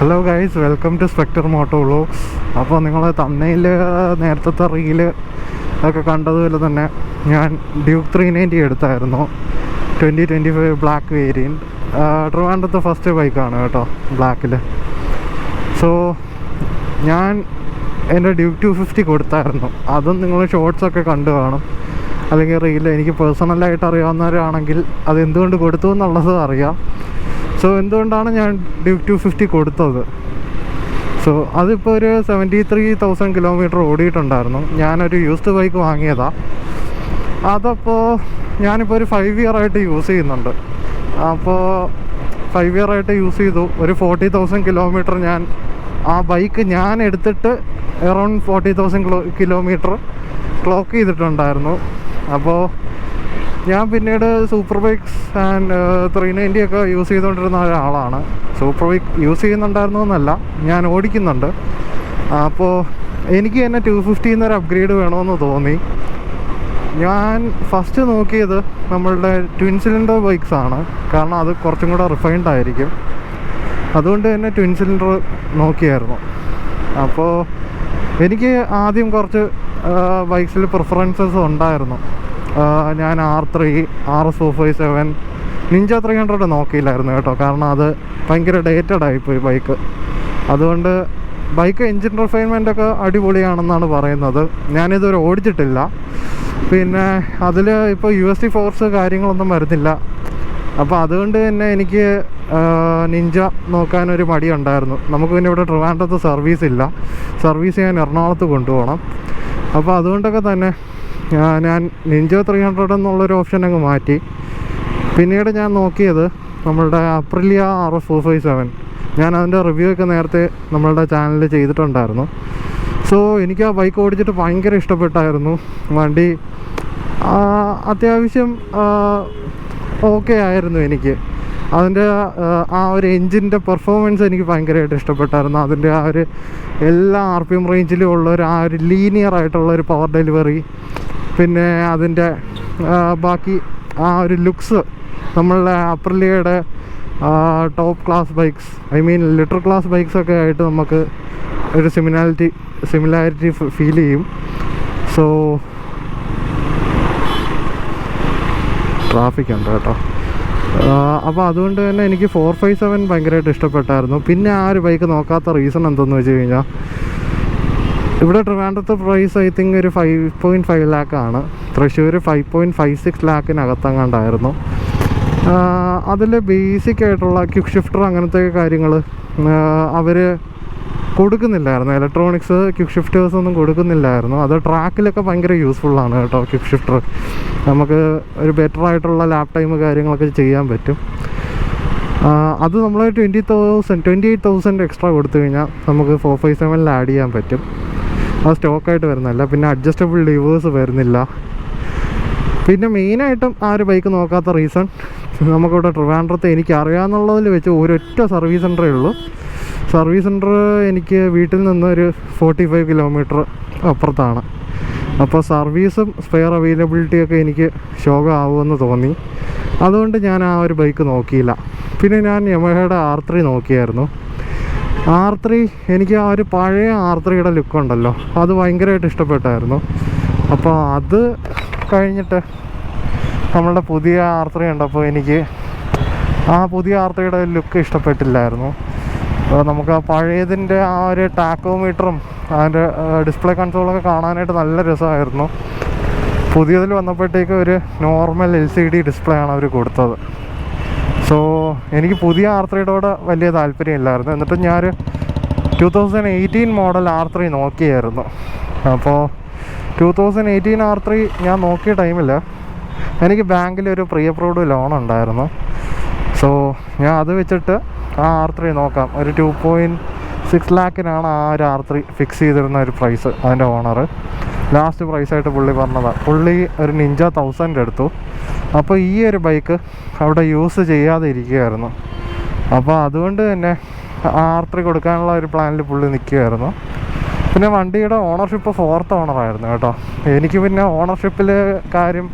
Hello guys, welcome to Spectre Moto vlogs. അപ്പോൾ നിങ്ങൾ തന്നയിൽ നേരത്തെ റീല് ഒക്കെ കണ്ടതുപോലെ തന്നെ ഞാൻ ഡ്യൂക്ക് 390 എടുത്തായിരുന്നു. 2025 ബ്ലാക്ക് വേരിയൻറ്റ്. ട്രിവാൻഡ്രത്തെ ഫസ്റ്റ് ബൈക്കാണ് കേട്ടോ, ബ്ലാക്കിൽ. സോ ഞാൻ എൻ്റെ ഡ്യൂക്ക് 250 കൊടുത്തായിരുന്നു. അതും നിങ്ങൾ ഷോർട്സൊക്കെ കണ്ടു കാണും, അല്ലെങ്കിൽ റീൽ. എനിക്ക് പേഴ്സണലായിട്ട് അറിയാവുന്നവരാണെങ്കിൽ അതെന്തുകൊണ്ട് കൊടുത്തു എന്നുള്ളത് അറിയാം. സോ എന്തുകൊണ്ടാണ് ഞാൻ ഡ്യൂക്ക് 250 കൊടുത്തത്? സോ അതിപ്പോൾ ഒരു 73,000 കിലോമീറ്റർ ഓടിയിട്ടുണ്ടായിരുന്നു. ഞാനൊരു യൂസ്ഡ് ബൈക്ക് വാങ്ങിയതാണ്. അതപ്പോൾ ഞാനിപ്പോൾ ഒരു 5 ഇയർ ആയിട്ട് യൂസ് ചെയ്യുന്നുണ്ട്. അപ്പോൾ 5 ഇയർ ആയിട്ട് യൂസ് ചെയ്തു. ഒരു 40,000 കിലോമീറ്റർ ആ ബൈക്ക് ഞാൻ എടുത്തിട്ട് അറൗണ്ട് 40,000 കിലോമീറ്റർ ക്ലോക്ക് ചെയ്തിട്ടുണ്ടായിരുന്നു. അപ്പോൾ ഞാൻ പിന്നീട് സൂപ്പർ ബൈക്സ് ആൻഡ് 390 ഒക്കെ യൂസ് ചെയ്തുകൊണ്ടിരുന്ന ഒരാളാണ്. സൂപ്പർ ബൈക്ക് യൂസ് ചെയ്യുന്നുണ്ടായിരുന്നു എന്നല്ല, ഞാൻ ഓടിക്കുന്നുണ്ട്. അപ്പോൾ എനിക്ക് തന്നെ 250 എന്നൊരു അപ്ഗ്രേഡ് വേണമെന്ന് തോന്നി. ഞാൻ ഫസ്റ്റ് നോക്കിയത് നമ്മളുടെ ട്വിൻ സിലിണ്ടർ ബൈക്സ് ആണ്, കാരണം അത് കുറച്ചും കൂടെ റിഫൈൻഡ് ആയിരിക്കും. അതുകൊണ്ട് തന്നെ ട്വിൻ സിലിണ്ടർ നോക്കിയായിരുന്നു. അപ്പോൾ എനിക്ക് ആദ്യം കുറച്ച് ബൈക്സിൽ പ്രിഫറൻസസ് ഉണ്ടായിരുന്നു. ഞാൻ R3, RS457, Ninja 300 നോക്കിയില്ലായിരുന്നു കേട്ടോ, കാരണം അത് ഭയങ്കര ഡേറ്റഡ് ആയിപ്പോയി ബൈക്ക്. അതുകൊണ്ട് ബൈക്ക് എൻജിൻ റിഫൈൻമെൻ്റ് ഒക്കെ അടിപൊളിയാണെന്നാണ് പറയുന്നത്. ഞാനിതുവരെ ഓടിച്ചിട്ടില്ല. പിന്നെ അതിൽ ഇപ്പോൾ USD ഫോഴ്സ് കാര്യങ്ങളൊന്നും വരുന്നില്ല. അപ്പോൾ അതുകൊണ്ട് തന്നെ എനിക്ക് നിഞ്ച നോക്കാനൊരു മടിയുണ്ടായിരുന്നു. നമുക്ക് പിന്നെ ഇവിടെ ട്രിവാൻഡ്രത്ത് സർവീസ് ഇല്ല. സർവീസ് ചെയ്യാൻ എറണാകുളത്ത് കൊണ്ടുപോകണം. അപ്പോൾ അതുകൊണ്ടൊക്കെ തന്നെ ഞാൻ നിഞ്ച 300 എന്നുള്ളൊരു ഓപ്ഷൻ അങ്ങ് മാറ്റി. പിന്നീട് ഞാൻ നോക്കിയത് നമ്മളുടെ അപ്രിലിയ RS457. ഞാൻ അതിൻ്റെ റിവ്യൂ ഒക്കെ നേരത്തെ നമ്മളുടെ ചാനലിൽ ചെയ്തിട്ടുണ്ടായിരുന്നു. സോ എനിക്ക് ആ ബൈക്ക് ഓടിച്ചിട്ട് ഭയങ്കര ഇഷ്ടപ്പെട്ടായിരുന്നു. വണ്ടി അത്യാവശ്യം ഓക്കെ ആയിരുന്നു. എനിക്ക് അതിൻ്റെ ആ ഒരു എൻജിൻ്റെ പെർഫോമൻസ് എനിക്ക് ഭയങ്കരമായിട്ട് ഇഷ്ടപ്പെട്ടായിരുന്നു. അതിൻ്റെ ആ ഒരു എല്ലാ RPM റേഞ്ചിലും ഉള്ളൊരു ആ ഒരു ലീനിയർ ആയിട്ടുള്ളൊരു പവർ ഡെലിവറി, പിന്നെ അതിൻ്റെ ബാക്കി ആ ഒരു ലുക്സ് നമ്മളുടെ അപ്രിലിയയുടെ top class bikes, litre class ബൈക്സൊക്കെ ആയിട്ട് നമുക്ക് ഒരു സിമിലാരിറ്റി ഫീൽ ചെയ്യും. സോ ട്രാഫിക് ഉണ്ട് കേട്ടോ. അപ്പോൾ അതുകൊണ്ട് തന്നെ എനിക്ക് 457 ഭയങ്കരമായിട്ട് ഇഷ്ടപ്പെട്ടായിരുന്നു. പിന്നെ ആ ഒരു ബൈക്ക് നോക്കാത്ത റീസൺ എന്തെന്ന് വെച്ച് കഴിഞ്ഞാൽ, ഇവിടെ ട്രിവാൻഡ്രത്തെ പ്രൈസ് ഐ തിങ്ക് ഒരു 5.5 ലാക്കാണ്. തൃശ്ശൂർ 5.56 ലാക്കിനകത്തങ്ങാണ്ടായിരുന്നു. അതിൽ ബേസിക് ആയിട്ടുള്ള ക്വിക്ക് ഷിഫ്റ്റർ അങ്ങനത്തെ കാര്യങ്ങൾ അവർ കൊടുക്കുന്നില്ലായിരുന്നു. ഇലക്ട്രോണിക്സ് ക്വിക്ക് ഷിഫ്റ്റേഴ്സ് ഒന്നും കൊടുക്കുന്നില്ലായിരുന്നു. അത് ട്രാക്കിലൊക്കെ ഭയങ്കര യൂസ്ഫുള്ളാണ് കേട്ടോ ക്വിക്ക് ഷിഫ്റ്റർ. നമുക്ക് ഒരു ബെറ്റർ ആയിട്ടുള്ള ലാപ്പ് ടൈം കാര്യങ്ങളൊക്കെ ചെയ്യാൻ പറ്റും. അത് നമ്മൾ 28,000 എക്സ്ട്രാ കൊടുത്തു കഴിഞ്ഞാൽ നമുക്ക് 457 ആഡ് ചെയ്യാൻ പറ്റും. അത് സ്റ്റോക്കായിട്ട് വരുന്നില്ല. പിന്നെ അഡ്ജസ്റ്റബിൾ ലിവേഴ്സ് വരുന്നില്ല. പിന്നെ മെയിനായിട്ടും ആ ഒരു ബൈക്ക് നോക്കാത്ത റീസൺ, നമുക്കിവിടെ ട്രിവാൻഡ്രത്ത് എനിക്ക് അറിയാമെന്നുള്ളതിൽ വെച്ച് ഒരൊറ്റ സർവീസ് സെൻ്ററേ ഉള്ളൂ. സർവീസ് സെൻ്റർ എനിക്ക് വീട്ടിൽ നിന്നൊരു 45 കിലോമീറ്റർ അപ്പുറത്താണ്. അപ്പോൾ സർവീസും സ്പെയർ അവൈലബിലിറ്റിയൊക്കെ എനിക്ക് ശോകമാവുമെന്ന് തോന്നി. അതുകൊണ്ട് ഞാൻ ആ ഒരു ബൈക്ക് നോക്കിയില്ല. പിന്നെ ഞാൻ യമഹയുടെ R3 നോക്കിയായിരുന്നു. R3 എനിക്ക് ആ ഒരു പഴയ R3യുടെ ലുക്കുണ്ടല്ലോ, അത് ഭയങ്കരമായിട്ട് ഇഷ്ടപ്പെട്ടായിരുന്നു. അപ്പോൾ അത് കഴിഞ്ഞിട്ട് നമ്മളുടെ പുതിയ R3 ഉണ്ടപ്പോൾ എനിക്ക് ആ പുതിയ R3യുടെ ലുക്ക് ഇഷ്ടപ്പെട്ടില്ലായിരുന്നു. നമുക്ക് ആ പഴയതിൻ്റെ ആ ഒരു ടാക്കോമീറ്ററും അതിൻ്റെ ഡിസ്പ്ലേ കൺസോളൊക്കെ കാണാനായിട്ട് നല്ല രസമായിരുന്നു. പുതിയതിൽ വന്നപ്പോഴത്തേക്ക് ഒരു നോർമൽ LCD ഡിസ്പ്ലേ ആണ് അവർ കൊടുത്തത്. സോ എനിക്ക് പുതിയ R3യോട് വലിയ താല്പര്യമില്ലായിരുന്നു. എന്നിട്ട് ഞാൻ 2018 മോഡൽ R3 നോക്കിയായിരുന്നു. അപ്പോൾ 2018 R3 ഞാൻ നോക്കിയ ടൈമിൽ എനിക്ക് ബാങ്കിലൊരു പ്രീ അപ്രൂവ്ഡ് ലോൺ ഉണ്ടായിരുന്നു. സോ ഞാൻ അത് വെച്ചിട്ട് ആ R3 നോക്കാം. ഒരു 2.6 ലാക്കിനാണ് ആ ഒരു R3 ഫിക്സ് ചെയ്തിരുന്ന ഒരു പ്രൈസ്. അതിൻ്റെ ഓണർ ലാസ്റ്റ് പ്രൈസായിട്ട് പുള്ളി പറഞ്ഞതാണ്. പുള്ളി ഒരു നിഞ്ച 1000 എടുത്തു. അപ്പോൾ ഈ ഒരു ബൈക്ക് അവിടെ യൂസ് ചെയ്യാതെ ഇരിക്കുകയായിരുന്നു. അപ്പോൾ അതുകൊണ്ട് തന്നെ R3 കൊടുക്കാനുള്ള ഒരു പ്ലാനിൽ പുള്ളി നിൽക്കുകയായിരുന്നു. പിന്നെ വണ്ടിയുടെ ഓണർഷിപ്പ് 4th ഓണറായിരുന്നു കേട്ടോ. എനിക്ക് പിന്നെ ഓണർഷിപ്പിൽ കാര്യം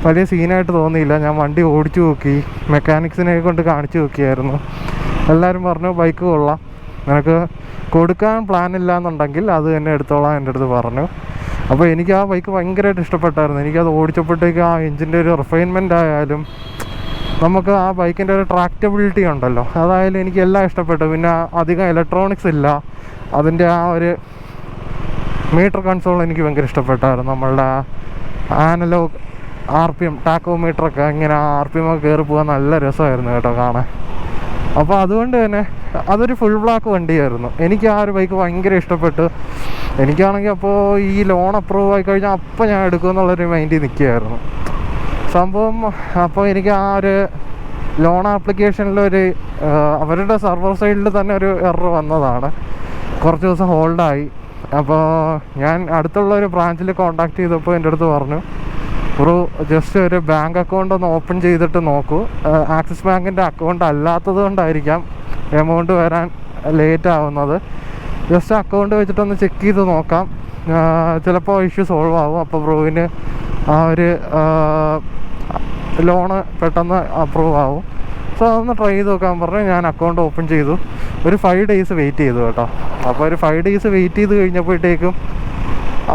വലിയ സീനായിട്ട് തോന്നിയില്ല. ഞാൻ വണ്ടി ഓടിച്ചു നോക്കി, മെക്കാനിക്സിനെ കൊണ്ട് കാണിച്ചു നോക്കിയായിരുന്നു. എല്ലാവരും പറഞ്ഞു ബൈക്ക് കൊള്ളാം, നിനക്ക് കൊടുക്കാൻ പ്ലാൻ ഇല്ല എന്നുണ്ടെങ്കിൽ അത് തന്നെ എടുത്തോളാം എൻ്റെ അടുത്ത് പറഞ്ഞു. അപ്പോൾ എനിക്ക് ആ ബൈക്ക് ഭയങ്കരമായിട്ട് ഇഷ്ടപ്പെട്ടായിരുന്നു. എനിക്കത് ഓടിച്ചപ്പോഴത്തേക്ക് ആ എഞ്ചിൻ്റെ ഒരു റിഫൈൻമെൻ്റ് ആയാലും നമുക്ക് ആ ബൈക്കിൻ്റെ ഒരു ട്രാക്റ്റബിലിറ്റി ഉണ്ടല്ലോ, അതായാലും എനിക്ക് എല്ലാം ഇഷ്ടപ്പെട്ടു. പിന്നെ അധികം ഇലക്ട്രോണിക്സ് ഇല്ല, അതിൻ്റെ ആ ഒരു മീറ്റർ കൺസോൾ എനിക്ക് ഭയങ്കര ഇഷ്ടപ്പെട്ടായിരുന്നു. നമ്മളുടെ ആനലോഗ് RPM ടാക്കോമീറ്ററൊക്കെ ഇങ്ങനെ RPM ഒക്കെ കയറി പോകാൻ നല്ല രസമായിരുന്നു കേട്ടോ കാണാൻ. അപ്പോൾ അതുകൊണ്ട് തന്നെ അതൊരു ഫുൾ ബ്ലാക്ക് വണ്ടിയായിരുന്നു. എനിക്ക് ആ ഒരു ബൈക്ക് ഭയങ്കര ഇഷ്ടപ്പെട്ടു. എനിക്കാണെങ്കിൽ അപ്പോൾ ഈ ലോൺ അപ്രൂവ് ആയി കഴിഞ്ഞാൽ അപ്പോൾ ഞാൻ എടുക്കുമെന്നുള്ളൊരു മൈൻഡിൽ നിൽക്കുകയായിരുന്നു സംഭവം. അപ്പോൾ എനിക്ക് ആ ഒരു ലോൺ ആപ്ലിക്കേഷനിലൊരു അവരുടെ സെർവർ സൈഡിൽ തന്നെ ഒരു എറർ വന്നതാണ്. കുറച്ച് ദിവസം ഹോൾഡായി. അപ്പോൾ ഞാൻ അടുത്തുള്ളൊരു ബ്രാഞ്ചിൽ കോൺടാക്ട് ചെയ്തപ്പോൾ എൻ്റെ അടുത്ത് പറഞ്ഞു, ഒരു ജസ്റ്റ് ഒരു ബാങ്ക് അക്കൗണ്ട് ഒന്ന് ഓപ്പൺ ചെയ്തിട്ട് നോക്കൂ, ആക്സിസ് ബാങ്കിൻ്റെ അക്കൗണ്ട് അല്ലാത്തത് കൊണ്ടായിരിക്കാം എമൗണ്ട് വരാൻ ലേറ്റ് ആവുന്നത്. ജസ്റ്റ് അക്കൗണ്ട് വെച്ചിട്ടൊന്ന് ചെക്ക് ചെയ്ത് നോക്കാം, ചിലപ്പോൾ ഇഷ്യൂ സോൾവ് ആവും. അപ്പോൾ ബ്രോവിന് ആ ഒരു ലോണ് പെട്ടെന്ന് അപ്രൂവ് ആവും. സോ അതൊന്ന് ട്രൈ ചെയ്ത് നോക്കാൻ പറഞ്ഞു. ഞാൻ അക്കൗണ്ട് ഓപ്പൺ ചെയ്തു. ഒരു 5 days വെയിറ്റ് ചെയ്തു കേട്ടോ. അപ്പോൾ ഒരു 5 days വെയിറ്റ് ചെയ്ത് കഴിഞ്ഞപ്പോഴത്തേക്കും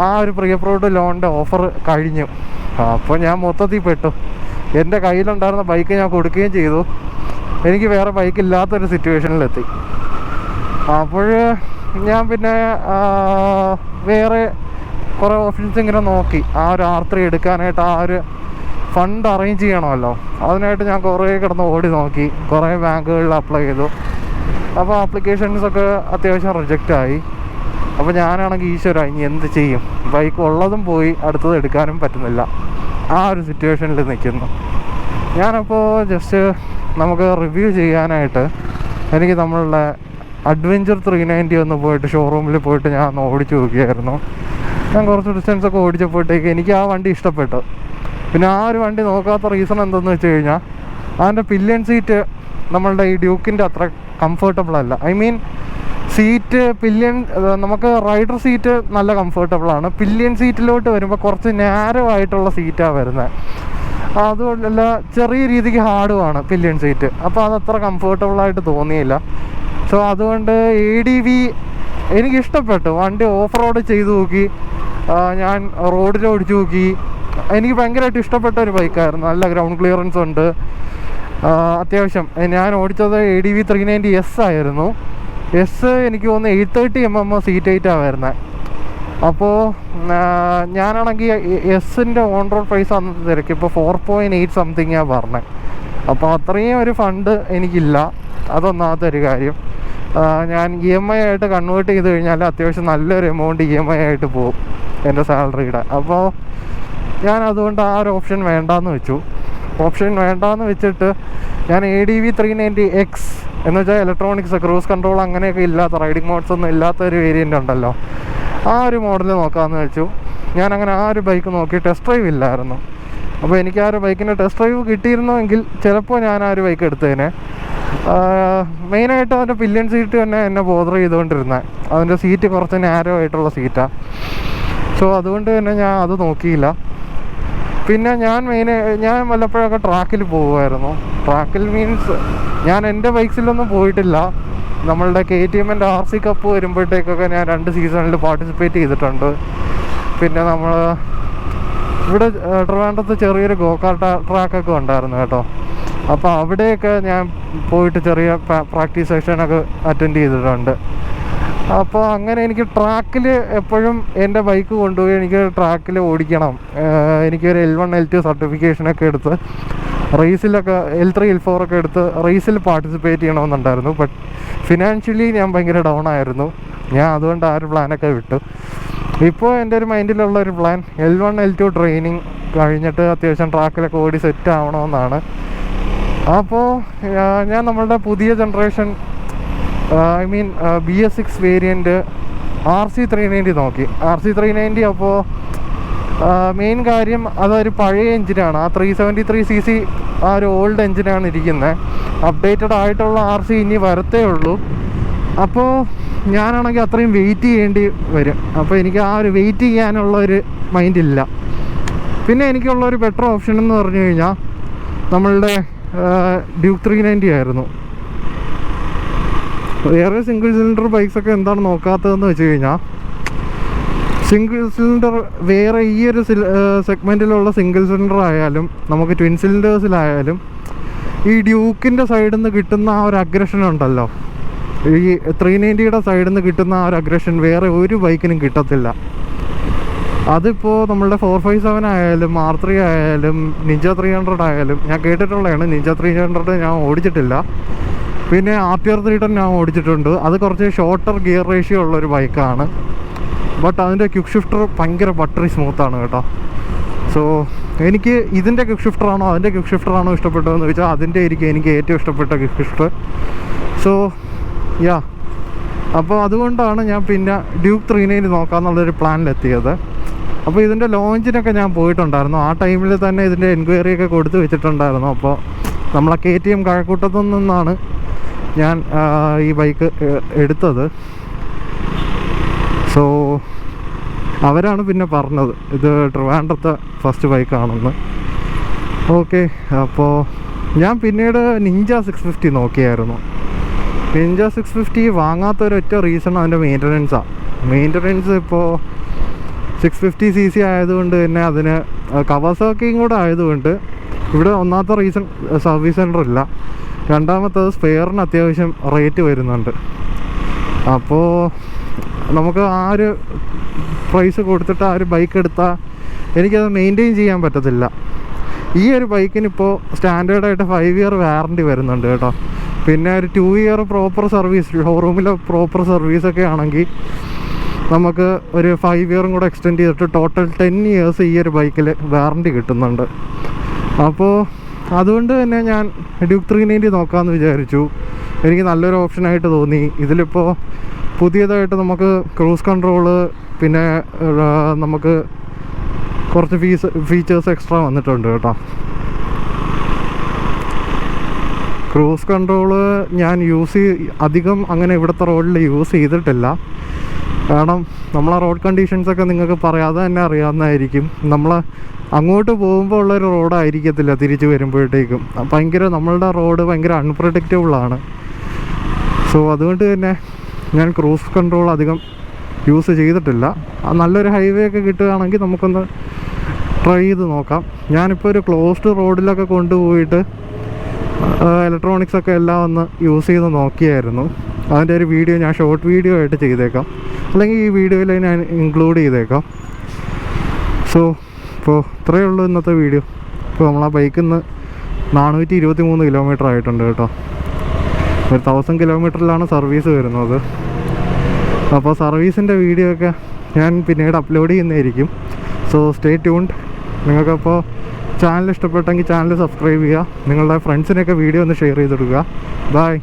ആ ഒരു പ്രീ അപ്രൂവ്ഡ് ലോണിൻ്റെ ഓഫർ കഴിഞ്ഞു. അപ്പോൾ ഞാൻ മൊത്തത്തിൽ പെട്ടു. എൻ്റെ കയ്യിലുണ്ടായിരുന്ന ബൈക്ക് ഞാൻ കൊടുക്കുകയും ചെയ്തു. എനിക്ക് വേറെ ബൈക്ക് ഇല്ലാത്തൊരു സിറ്റുവേഷനിലെത്തി. അപ്പോൾ ഞാൻ പിന്നെ വേറെ കുറേ ഓപ്ഷൻസ് ഇങ്ങനെ നോക്കി. ആ ഒരു R3 എടുക്കാനായിട്ട് ആ ഒരു ഫണ്ട് അറേഞ്ച് ചെയ്യണമല്ലോ, അതിനായിട്ട് ഞാൻ കുറേ കിടന്ന് ഓടി നോക്കി, കുറേ ബാങ്കുകളിൽ അപ്ലൈ ചെയ്തു. അപ്പോൾ ആപ്ലിക്കേഷൻസൊക്കെ അത്യാവശ്യം റിജക്റ്റായി. അപ്പോൾ ഞാനാണെങ്കിൽ ഈശ്വര ഇനി എന്ത് ചെയ്യും, ബൈക്ക് ഉള്ളതും പോയി, അടുത്തത് എടുക്കാനും പറ്റുന്നില്ല. ആ ഒരു സിറ്റുവേഷനിൽ നിൽക്കുന്നു ഞാനപ്പോൾ. ജസ്റ്റ് നമുക്ക് റിവ്യൂ ചെയ്യാനായിട്ട് എനിക്ക് നമ്മളുടെ അഡ്വഞ്ചർ 390 ഒന്ന് പോയിട്ട് ഷോറൂമിൽ പോയിട്ട് ഞാൻ ഒന്ന് ഓടിച്ചു നോക്കിയായിരുന്നു. ഞാൻ കുറച്ച് ഡിസ്റ്റൻസൊക്കെ ഓടിച്ചപ്പോഴത്തേക്ക് എനിക്ക് ആ വണ്ടി ഇഷ്ടപ്പെട്ടു. പിന്നെ ആ ഒരു വണ്ടി നോക്കാത്ത റീസൺ എന്തെന്ന് വെച്ച് കഴിഞ്ഞാൽ അതിൻ്റെ പില്ലിയൻ സീറ്റ് നമ്മളുടെ ഈ ഡ്യൂക്കിൻ്റെ അത്ര കംഫർട്ടബിൾ അല്ല. ഐ മീൻ സീറ്റ് പില്ലിയൻ, നമുക്ക് റൈഡർ സീറ്റ് നല്ല കംഫർട്ടബിളാണ്. പില്ലിയൻ സീറ്റിലോട്ട് വരുമ്പോൾ കുറച്ച് നാരോ ആയിട്ടുള്ള സീറ്റാണ് വരുന്നത്. അതുകൊണ്ടല്ല ചെറിയ രീതിക്ക് ഹാർഡുമാണ് പില്ലിയൻ സീറ്റ്. അപ്പോൾ അതത്ര കംഫർട്ടബിളായിട്ട് തോന്നിയില്ല. സോ അതുകൊണ്ട് ADV എനിക്കിഷ്ടപ്പെട്ടു. വണ്ടി ഓഫ് റോഡ് ചെയ്ത് നോക്കി, ഞാൻ റോഡിൽ ഓടിച്ചു നോക്കി. എനിക്ക് ഭയങ്കരമായിട്ട് ഇഷ്ടപ്പെട്ട ഒരു ബൈക്കായിരുന്നു. നല്ല ഗ്രൗണ്ട് ക്ലിയറൻസ് ഉണ്ട് അത്യാവശ്യം. ഞാൻ ഓടിച്ചത് ADV 390S ആയിരുന്നു. എസ് എനിക്ക് തോന്നുന്നു 830mm സീറ്റ് 8 വരുന്നത്. അപ്പോൾ ഞാനാണെങ്കിൽ എസിൻ്റെ ഓൺ റോഡ് പ്രൈസ് അന്നത്തെ തിരക്ക് ഇപ്പോൾ 4.8 സംതിങ്ങാണ് പറഞ്ഞത്. അപ്പോൾ അത്രയും ഒരു ഫണ്ട് എനിക്കില്ല, അതൊന്നാമത്തെ ഒരു കാര്യം. ഞാൻ EMI ആയിട്ട് കൺവേർട്ട് ചെയ്ത് കഴിഞ്ഞാൽ അത്യാവശ്യം നല്ലൊരു എമൗണ്ട് EMI ആയിട്ട് പോകും എൻ്റെ സാലറിയുടെ. അപ്പോൾ ഞാൻ അതുകൊണ്ട് ആ ഒരു ഓപ്ഷൻ വേണ്ടാന്ന് വെച്ചു. ഓപ്ഷൻ വേണ്ടാന്ന് വെച്ചിട്ട് ഞാൻ ADV 390X എന്ന് വെച്ചാൽ ഇലക്ട്രോണിക്സ്, ക്രൂസ് കൺട്രോൾ അങ്ങനെയൊക്കെ ഇല്ലാത്ത, റൈഡിങ് മോഡ്സ് ഒന്നും ഇല്ലാത്ത ഒരു വേരിയൻ്റ് ഉണ്ടല്ലോ, ആ ഒരു മോഡൽ നോക്കാമെന്ന് വെച്ചു. ഞാനങ്ങനെ ആ ഒരു ബൈക്ക് നോക്കി. ടെസ്റ്റ് ഡ്രൈവ് ഇല്ലായിരുന്നു. അപ്പോൾ എനിക്ക് ആ ഒരു ബൈക്കിൻ്റെ ടെസ്റ്റ് ഡ്രൈവ് കിട്ടിയിരുന്നെങ്കിൽ ചിലപ്പോൾ ഞാൻ ആ ഒരു ബൈക്ക് എടുത്തതിനെ. മെയിനായിട്ട് അതിൻ്റെ പില്ലിയൻ സീറ്റ് തന്നെ എന്നെ ബോദർ ചെയ്തുകൊണ്ടിരുന്നത്. അതിൻ്റെ സീറ്റ് കുറച്ച് നാരോ ആയിട്ടുള്ള സീറ്റാണ്. സോ അതുകൊണ്ട് തന്നെ ഞാൻ അത് നോക്കിയില്ല. പിന്നെ ഞാൻ വല്ലപ്പോഴൊക്കെ ട്രാക്കിൽ പോകുമായിരുന്നു. ട്രാക്കിൽ മീൻസ് ഞാൻ എൻ്റെ ബൈക്സിലൊന്നും പോയിട്ടില്ല. നമ്മളുടെ KTMൻ്റെ RC കപ്പ് വരുമ്പോഴത്തേക്കൊക്കെ ഞാൻ 2 സീസണിൽ പാർട്ടിസിപ്പേറ്റ് ചെയ്തിട്ടുണ്ട്. പിന്നെ നമ്മൾ ഇവിടെ ട്രിവാൻഡ്രത്ത് ചെറിയൊരു ഗോകാർട്ട് ട്രാക്കൊക്കെ ഉണ്ടായിരുന്നു കേട്ടോ. അപ്പോൾ അവിടെയൊക്കെ ഞാൻ പോയിട്ട് ചെറിയ പ്രാക്ടീസ് സെഷനൊക്കെ അറ്റൻഡ് ചെയ്തിട്ടുണ്ട്. അപ്പോൾ അങ്ങനെ എനിക്ക് ട്രാക്കിൽ എപ്പോഴും എൻ്റെ ബൈക്ക് കൊണ്ടുപോയി എനിക്ക് ട്രാക്കിൽ ഓടിക്കണം. എനിക്കൊരു L1 L2 സർട്ടിഫിക്കേഷനൊക്കെ എടുത്ത് റേസിലൊക്കെ L3 L4 ഒക്കെ എടുത്ത് റേസിൽ പാർട്ടിസിപ്പേറ്റ് ചെയ്യണമെന്നുണ്ടായിരുന്നു. ബട്ട് ഫിനാൻഷ്യലി ഞാൻ ഭയങ്കര ഡൗൺ ആയിരുന്നു. ഞാൻ അതുകൊണ്ട് ആ ഒരു പ്ലാനൊക്കെ വിട്ടു. ഇപ്പോൾ എൻ്റെ ഒരു മൈൻഡിലുള്ള ഒരു പ്ലാൻ L1 L2 ട്രെയിനിങ് കഴിഞ്ഞിട്ട് അത്യാവശ്യം ട്രാക്കിലൊക്കെ ഓടി സെറ്റ് ആവണമെന്നാണ്. അപ്പോൾ ഞാൻ നമ്മളുടെ പുതിയ generation I mean BS6 variant RC 390 നോക്കി. RC 390 അപ്പോൾ മെയിൻ കാര്യം അതൊരു പഴയ എഞ്ചിനാണ്. ആ 373cc ആ ഒരു ഓൾഡ് എഞ്ചിനാണ് ഇരിക്കുന്നത്. അപ്ഡേറ്റഡ് ആയിട്ടുള്ള RC ഇനി വരത്തേ ഉള്ളൂ. അപ്പോൾ ഞാനാണെങ്കിൽ അത്രയും വെയിറ്റ് ചെയ്യേണ്ടി വരും. അപ്പോൾ എനിക്ക് ആ ഒരു വെയിറ്റ് ചെയ്യാനുള്ള ഒരു മൈൻഡില്ല. പിന്നെ എനിക്കുള്ളൊരു ബെറ്റർ ഓപ്ഷൻ എന്ന് പറഞ്ഞു കഴിഞ്ഞാൽ നമ്മളുടെ ഡ്യൂക്ക് 390 ആയിരുന്നു. വേറെ സിംഗിൾ സിലിണ്ടർ ബൈക്സൊക്കെ എന്താണ് നോക്കാത്തതെന്ന് വെച്ച് കഴിഞ്ഞാൽ, സിംഗിൾ സിലിണ്ടർ വേറെ ഈ ഒരു സെഗ്മെൻറ്റിലുള്ള സിംഗിൾ സിലിണ്ടർ ആയാലും നമുക്ക് ട്വിൻ സിലിണ്ടേഴ്സിലായാലും ഈ ഡ്യൂക്കിൻ്റെ സൈഡിൽ നിന്ന് കിട്ടുന്ന ആ ഒരു അഗ്രഷൻ ഉണ്ടല്ലോ, ഈ 390യുടെ സൈഡിൽ നിന്ന് കിട്ടുന്ന ആ ഒരു അഗ്രഷൻ വേറെ ഒരു ബൈക്കിനും കിട്ടത്തില്ല. അതിപ്പോൾ നമ്മളുടെ 457 ആയാലും R3 ആയാലും Ninja 300 ആയാലും ഞാൻ കേട്ടിട്ടുള്ളതാണ്. Ninja 300 ഞാൻ ഓടിച്ചിട്ടില്ല. പിന്നെ RTR 310 ഞാൻ ഓടിച്ചിട്ടുണ്ട്. അത് കുറച്ച് ഷോർട്ടർ ഗിയർ റേഷ്യോ ഉള്ളൊരു ബൈക്കാണ്. ബട്ട് അതിൻ്റെ ക്വിക്ക് ഷിഫ്റ്റർ ഭയങ്കര ബട്ടറി സ്മൂത്താണ് കേട്ടോ. സോ എനിക്ക് ഇതിൻ്റെ ക്വിക്ക് ഷിഫ്റ്ററാണോ അതിൻ്റെ ക്വിക്ക് ഷിഫ്റ്ററാണോ ഇഷ്ടപ്പെട്ടതെന്ന് ചോദിച്ചാൽ അതിൻ്റെ എനിക്ക് ഏറ്റവും ഇഷ്ടപ്പെട്ട ക്വിക്ക് ഷിഫ്റ്റർ. സോ യാ, അപ്പോൾ അതുകൊണ്ടാണ് ഞാൻ പിന്നെ ഡ്യൂക്ക് 390 നോക്കാമെന്നുള്ളൊരു പ്ലാനിലെത്തിയത്. അപ്പോൾ ഇതിൻ്റെ ലോഞ്ചിനൊക്കെ ഞാൻ പോയിട്ടുണ്ടായിരുന്നു. ആ ടൈമിൽ തന്നെ ഇതിൻ്റെ എൻക്വയറിയൊക്കെ കൊടുത്ത് വെച്ചിട്ടുണ്ടായിരുന്നു. അപ്പോൾ നമ്മളെ KTM കഴക്കൂട്ടത്തു നിന്നാണ് ഞാൻ ഈ ബൈക്ക് എടുത്തത്. സോ അവരാണ് പിന്നെ പറഞ്ഞത് ഇത് ട്രിവാൻഡ്രത്തെ ഫസ്റ്റ് ബൈക്കാണെന്ന്. ഓക്കെ, അപ്പോൾ ഞാൻ പിന്നീട് നിഞ്ച 650 നോക്കിയായിരുന്നു. നിഞ്ച 650 വാങ്ങാത്തൊരൊറ്റ റീസൺ അതിൻ്റെ മെയിൻ്റനൻസാണ്. മെയിൻ്റനൻസ് ഇപ്പോൾ 650cc ആയതുകൊണ്ട് തന്നെ അതിന് കവാസാക്കിയും കൂടെ ആയതുകൊണ്ട് ഇവിടെ ഒന്നാമത്തെ റീസൺ സർവീസ് സെൻ്റർ ഇല്ല, രണ്ടാമത്തത് സ്പെയറിന് അത്യാവശ്യം റേറ്റ് വരുന്നുണ്ട്. അപ്പോൾ നമുക്ക് ആ ഒരു പ്രൈസ് കൊടുത്തിട്ട് ആ ഒരു ബൈക്ക് എടുത്താൽ എനിക്കത് മെയിൻറ്റെയിൻ ചെയ്യാൻ പറ്റത്തില്ല. ഈ ഒരു ബൈക്കിനിപ്പോൾ സ്റ്റാൻഡേർഡായിട്ട് 5 ഇയർ വാറണ്ടി വരുന്നുണ്ട് കേട്ടോ. പിന്നെ ഒരു 2 ഇയർ പ്രോപ്പർ സർവീസ്, ഷോറൂമിലെ പ്രോപ്പർ സർവീസൊക്കെ ആണെങ്കിൽ നമുക്ക് ഒരു 5 ഇയറും കൂടെ എക്സ്റ്റെൻഡ് ചെയ്തിട്ട് ടോട്ടൽ 10 ഇയേഴ്സ് ഈ ഒരു ബൈക്കിൽ വാറണ്ടി കിട്ടുന്നുണ്ട്. അപ്പോൾ അതുകൊണ്ട് തന്നെ ഞാൻ ഡ്യൂക്ക് 390 നോക്കാമെന്ന് വിചാരിച്ചു. എനിക്ക് നല്ലൊരു ഓപ്ഷനായിട്ട് തോന്നി. ഇതിലിപ്പോൾ പുതിയതായിട്ട് നമുക്ക് ക്രൂസ് കൺട്രോള്, പിന്നെ നമുക്ക് കുറച്ച് ഫീച്ചേഴ്സ് എക്സ്ട്രാ വന്നിട്ടുണ്ട് കേട്ടോ. ക്രൂസ് കൺട്രോള് ഞാൻ അധികം അങ്ങനെ ഇവിടുത്തെ റോഡിൽ യൂസ് ചെയ്തിട്ടില്ല. കാരണം നമ്മളെ റോഡ് കണ്ടീഷൻസൊക്കെ നിങ്ങൾക്ക് പറയാതെ തന്നെ അറിയാവുന്നതായിരിക്കും. നമ്മൾ അങ്ങോട്ട് പോകുമ്പോൾ ഉള്ളൊരു റോഡായിരിക്കത്തില്ല തിരിച്ച് വരുമ്പോഴത്തേക്കും. നമ്മളുടെ റോഡ് ഭയങ്കര അൺപ്രഡിക്റ്റബിളാണ്. സോ അതുകൊണ്ട് തന്നെ ഞാൻ ക്രൂസ് കൺട്രോൾ അധികം യൂസ് ചെയ്തിട്ടില്ല. നല്ലൊരു ഹൈവേ ഒക്കെ കിട്ടുകയാണെങ്കിൽ നമുക്കൊന്ന് ട്രൈ ചെയ്ത് നോക്കാം. ഞാനിപ്പോൾ ഒരു ക്ലോസ്ഡ് റോഡിലൊക്കെ കൊണ്ടുപോയിട്ട് ഇലക്ട്രോണിക്സൊക്കെ എല്ലാം ഒന്ന് യൂസ് ചെയ്ത് നോക്കിയായിരുന്നു. അതിൻ്റെ ഒരു വീഡിയോ ഞാൻ ഷോർട്ട് വീഡിയോ ആയിട്ട് ചെയ്തേക്കാം, അല്ലെങ്കിൽ ഈ വീഡിയോയിൽ ഞാൻ ഇൻക്ലൂഡ് ചെയ്തേക്കാം. സോ ഇപ്പോൾ ഇത്രയേ ഉള്ളൂ ഇന്നത്തെ വീഡിയോ. ഇപ്പോൾ നമ്മളാ ബൈക്കിൽ നിന്ന് 423 കിലോമീറ്റർ ആയിട്ടുണ്ട് കേട്ടോ. 1000 കിലോമീറ്ററിലാണ് സർവീസ് വരുന്നത്. അപ്പോൾ സർവീസിൻ്റെ വീഡിയോ ഒക്കെ ഞാൻ പിന്നീട് അപ്ലോഡ് ചെയ്യുന്നതായിരിക്കും. So stay tuned. നിങ്ങൾക്കപ്പോൾ ചാനൽ ഇഷ്ടപ്പെട്ടെങ്കിൽ ചാനൽ സബ്സ്ക്രൈബ് ചെയ്യുക. നിങ്ങളുടെ ഫ്രണ്ട്സിനൊക്കെ വീഡിയോ ഒന്ന് ഷെയർ ചെയ്ത് കൊടുക്കുക. ബൈ.